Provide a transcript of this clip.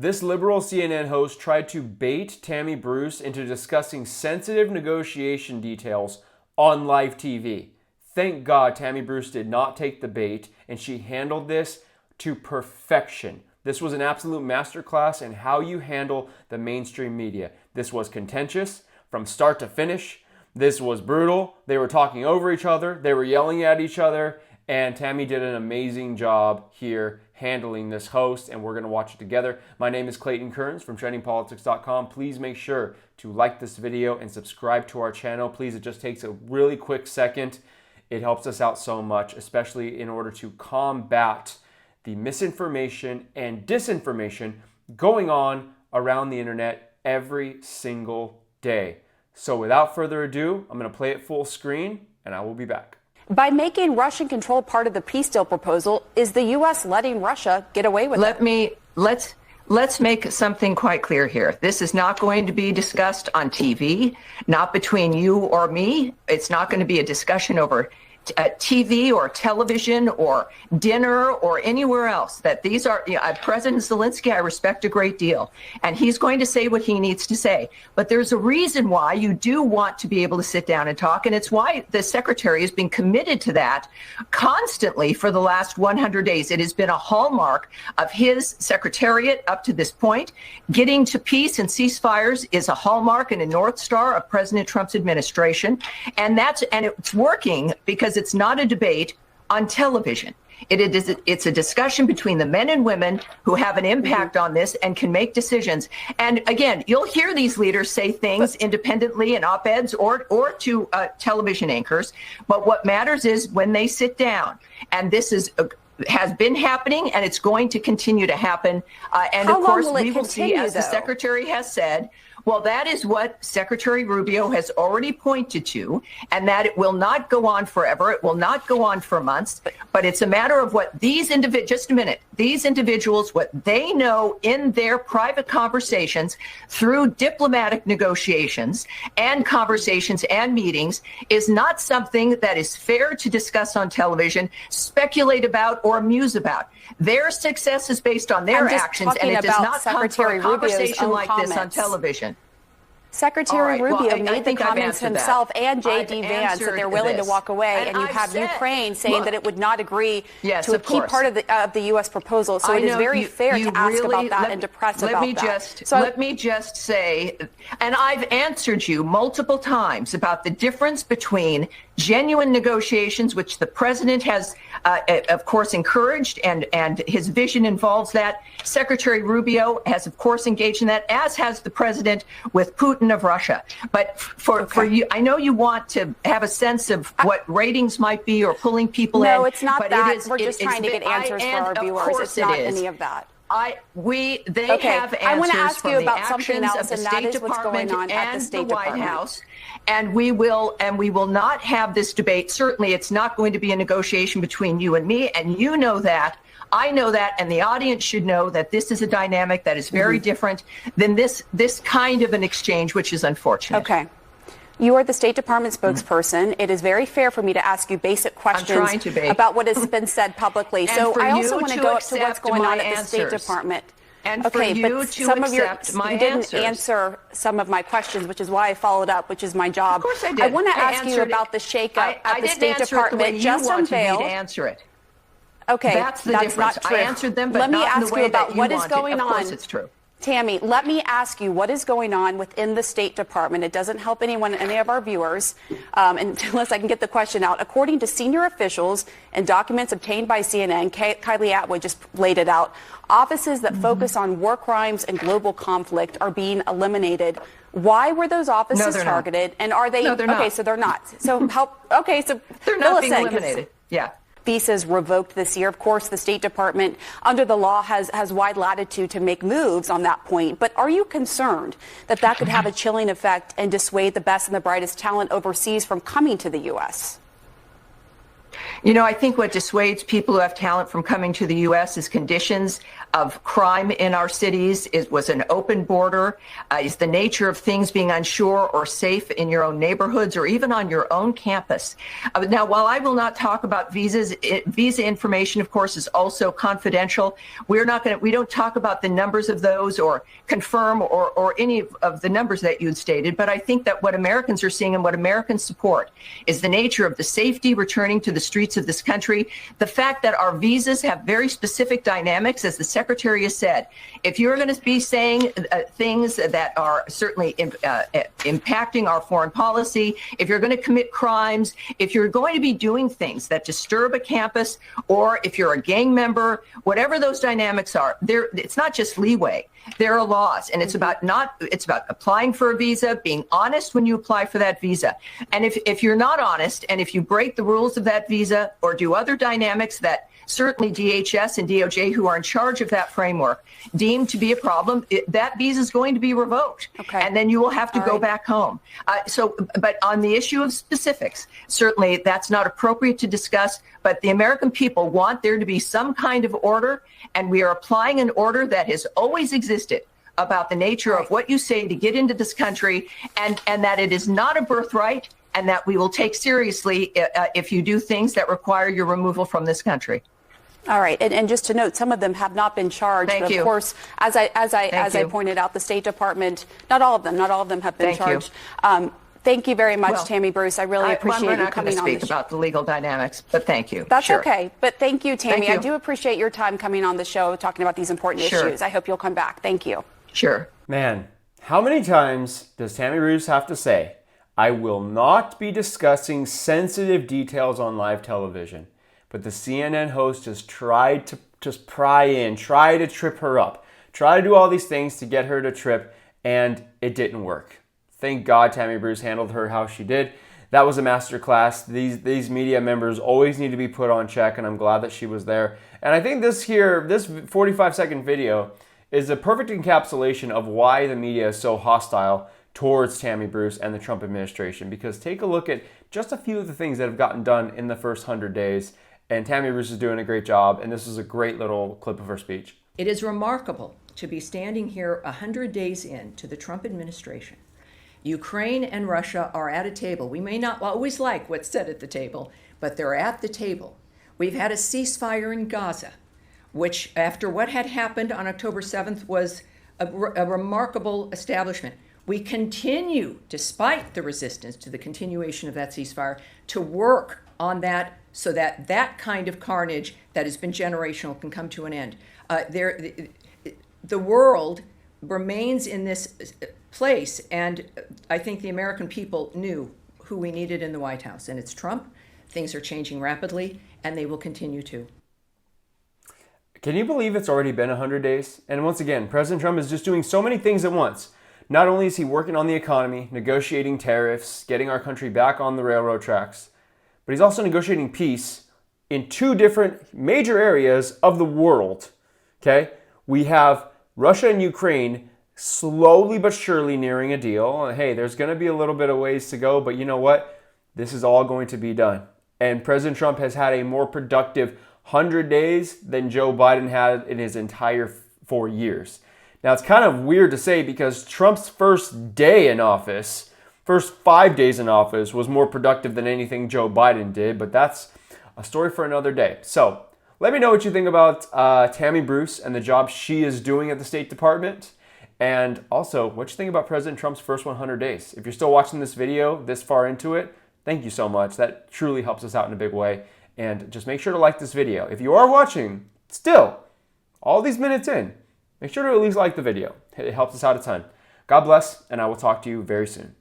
This liberal CNN host tried to bait Tammy Bruce into discussing sensitive negotiation details on live TV. Thank God Tammy Bruce did not take the bait, and she handled this to perfection. This was an absolute masterclass in how you handle the mainstream media. This was contentious from start to finish. This was brutal. They were talking over each other. They were yelling at each other. And Tammy did an amazing job here handling this host, and we're going to watch it together. My name is Clayton Kearns from TrendingPolitics.com. Please make sure to like this video and subscribe to our channel. Please, it just takes a really quick second. It helps us out so much, especially in order to combat the misinformation and disinformation going on around the internet every single day. So without further ado, I'm going to play it full screen, and I will be back. By making Russian control part of the peace deal proposal, is the U.S. letting Russia get away with it? Let's make something quite clear here. This is not going to be discussed on TV, not between you or me. It's not going to be a discussion over TV or television or dinner or anywhere else. That these are, President Zelensky, I respect a great deal, and he's going to say what he needs to say. But there's a reason why you do want to be able to sit down and talk, and it's why the secretary has been committed to that constantly for the last 100 days. It has been a hallmark of his secretariat up to this point. Getting to peace and ceasefires is a hallmark and a North Star of President Trump's administration, and it's working because it's not a debate on television. It's a discussion between the men and women who have an impact on this and can make decisions. And again, you'll hear these leaders say things independently in op-eds or to television anchors. But what matters is when they sit down. And this has been happening, and it's going to continue to happen. And How of course, long will it we will see, continue, as the secretary has said. Well, that is what Secretary Rubio has already pointed to, and that it will not go on forever. It will not go on for months, but it's a matter of what these individuals, what they know in their private conversations through diplomatic negotiations and conversations and meetings is not something that is fair to discuss on television, speculate about, or amuse about. Their success is based on their actions, and it does not come from a conversation like this on television. Secretary Rubio made the comments himself and J.D. Vance that they're willing to walk away, and you have Ukraine saying that it would not agree to a key part of the U.S. proposal. So it is very fair to ask about that and to press about that. Let me just say, and I've answered you multiple times about the difference between genuine negotiations, which the president has, of course, encouraged, and his vision involves that. Secretary Rubio has, of course, engaged in that, as has the president with Putin of Russia. But for you, I know you want to have a sense of what ratings might be or pulling people in. No, it's not that. We're just trying to get answers for our viewers. It's not any of that. They have answers. I want to ask you about something else, of the and that State is what's going on at the State White Department. House. And we will not have this debate. Certainly, it's not going to be a negotiation between you and me, and you know that. I know that, and the audience should know that this is a dynamic that is very different than this kind of an exchange, which is unfortunate. Okay. You are the State Department spokesperson. It is very fair for me to ask you basic questions about what has been said publicly. So I also want to go to what's going on at the State Department. And for you to accept my answers. You didn't answer some of my questions, which is why I followed up, which is my job. Of course I did. I want to ask you about the shakeup at the State Department. Just unveiled. I didn't answer it. Okay, that's the difference. Not true. I answered them, but not in the way that you wanted. What is going on? Of course it's true. Tammy, let me ask you what is going on within the State Department. It doesn't help any of our viewers, unless I can get the question out. According to senior officials and documents obtained by CNN, Kylie Atwood just laid it out, offices that focus on war crimes and global conflict are being eliminated. Why were those offices targeted? And are they? No, they're not. Okay, so they're not. So they're not being eliminated. Yeah. Visas revoked this year. Of course, the State Department, under the law, has wide latitude to make moves on that point. But are you concerned that that could have a chilling effect and dissuade the best and the brightest talent overseas from coming to the U.S.? I think what dissuades people who have talent from coming to the U.S. is conditions of crime in our cities was an open border, is the nature of things being unsure or safe in your own neighborhoods or even on your own campus. Now, while I will not talk about visas, visa information, of course, is also confidential. We don't talk about the numbers of those or confirm or any of the numbers that you had stated. But I think that what Americans are seeing and what Americans support is the nature of the safety returning to the streets of this country. The fact that our visas have very specific dynamics, as the Secretary has said. If you're going to be saying things that are certainly impacting our foreign policy, if you're going to commit crimes, if you're going to be doing things that disturb a campus, or if you're a gang member, whatever those dynamics are, it's not just leeway. There are laws, and it's about applying for a visa, being honest when you apply for that visa. And if you're not honest, and if you break the rules of that visa or do other dynamics that certainly DHS and DOJ, who are in charge of that framework, deem to be a problem, that visa is going to be revoked. Okay. And then you will have to go back home. But on the issue of specifics, certainly that's not appropriate to discuss, but the American people want there to be some kind of order, and we are applying an order that has always existed about the nature of what you say to get into this country, and that it is not a birthright, and that we will take seriously if you do things that require your removal from this country. All right, and just to note, some of them have not been charged. Thank but you. Of course, as I pointed out, the State Department, not all of them have been charged. Thank you very much, Tammy Bruce. I really appreciate you coming on the show. I'm not going to speak about the legal dynamics, but thank you. That's okay. But thank you, Tammy. Thank you. I do appreciate your time coming on the show, talking about these important issues. I hope you'll come back. Thank you. Sure. Man, how many times does Tammy Bruce have to say, I will not be discussing sensitive details on live television? But the CNN host just tried to pry in, try to trip her up, try to do all these things to get her to trip, and it didn't work. Thank God Tammy Bruce handled her how she did. That was a masterclass. These media members always need to be put on check, and I'm glad that she was there. And I think this 45-second video is a perfect encapsulation of why the media is so hostile towards Tammy Bruce and the Trump administration. Because take a look at just a few of the things that have gotten done in the first 100 days. And Tammy Bruce is doing a great job, and this is a great little clip of her speech. It is remarkable to be standing here 100 days into the Trump administration. Ukraine and Russia are at a table. We may not always like what's said at the table, but they're at the table. We've had a ceasefire in Gaza, which, after what had happened on October 7th, was a remarkable establishment. We continue, despite the resistance to the continuation of that ceasefire, to work on that so that that kind of carnage that has been generational can come to an end. The world remains in this place, and I think the American people knew who we needed in the White House, and it's Trump. Things are changing rapidly, and they will continue to. Can you believe it's already been 100 days? And once again, President Trump is just doing so many things at once. Not only is he working on the economy, negotiating tariffs, getting our country back on the railroad tracks, but he's also negotiating peace in two different major areas of the world. Okay? We have Russia and Ukraine slowly but surely nearing a deal. Hey, there's going to be a little bit of ways to go, but you know what? This is all going to be done. And President Trump has had a more productive 100 days than Joe Biden had in his entire 4 years. Now, it's kind of weird to say because Trump's first day in office, first 5 days in office, was more productive than anything Joe Biden did, but that's a story for another day. So let me know what you think about Tammy Bruce and the job she is doing at the State Department. And also, what you think about President Trump's first 100 days. If you're still watching this video this far into it, thank you so much. That truly helps us out in a big way. And just make sure to like this video. If you are watching still, all these minutes in, make sure to at least like the video. It helps us out a ton. God bless, and I will talk to you very soon.